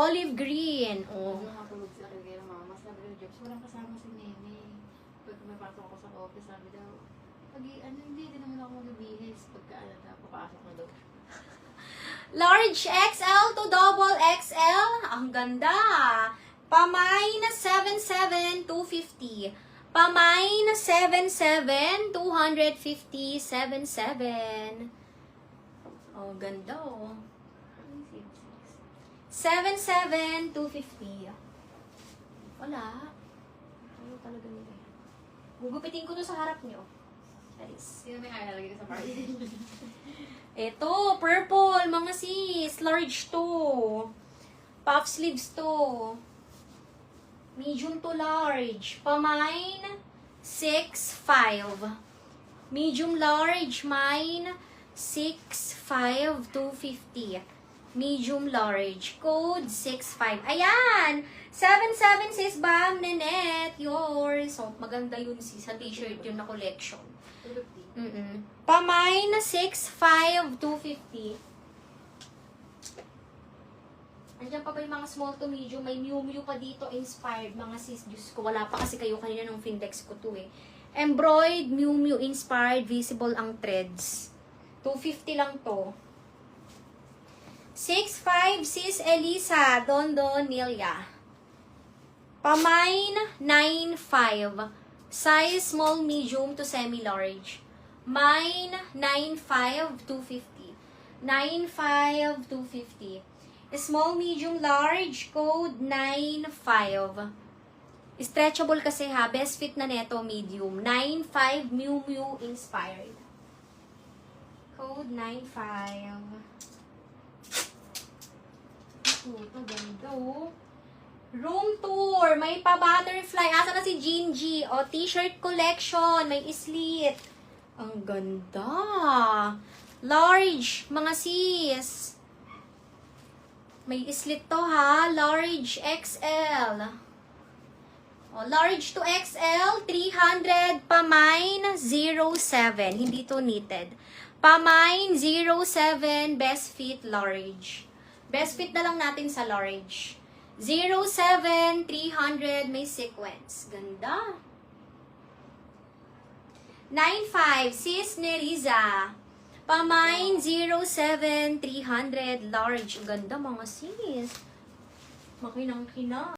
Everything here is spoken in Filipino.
olive green. Oh. Nakatulog sila kay mama. Sabi ko, Jobs, walang kasama si Nene. Pag may pasok ako sa office, sabi daw, hindi din naman ako magbihis. Pagka, papasok na daw. Large XL to double XL. Ang ganda. Pamay na 77, 250. Pamay na 77, 250, 77. Oh, ganda oh. 77, 250. Wala. Ano talaga nila yan? Gugupitin ko to sa harap nyo. Charis. Sino may kaya lagi sa party? Ito, purple, mga sis. Large to. Puff sleeves to. Medium to large. Pamine, 6'5". Medium large, mine, 6'5", 250. Medium large. Code 6'5". Ayan! 77 sis, bam, Nenette. Yours. So, maganda yun sis. Sa t-shirt yun na collection. 250. Pamay na 6'5", 250. Andiyan pa ba yung mga small to medium? May Miu Miu pa dito, inspired. Mga sis, Diyos ko, wala pa kasi kayo kanina nung Findex ko to eh. Embroidered, Miu Miu inspired, visible ang threads. 250 lang to. 6'5", sis Elisa, Don Nilia. Pamay na 9'5". Size small, medium to semi-large. Mine, 9'5", 250. 9'5", 250. Small, medium, large, code 9'5". Stretchable kasi ha. Best fit na neto, medium. 9'5", Miu Miu inspired. Code 9'5". Ito, ganda oh. Room tour. May pa-butterfly. Asa na si Gingy? O, t-shirt collection. May slit. Ang ganda. Large, mga sis. May slit to ha. Large XL. O, large to XL, 300. Pamine, 07. Hindi to knitted. Pamine, 07. Best fit, large. Best fit na lang natin sa large. 07, 300. May sequence. Ganda. 95, sis Neriza. Pamine, 07, 300, large. Ganda mga sis. Makinang-kina.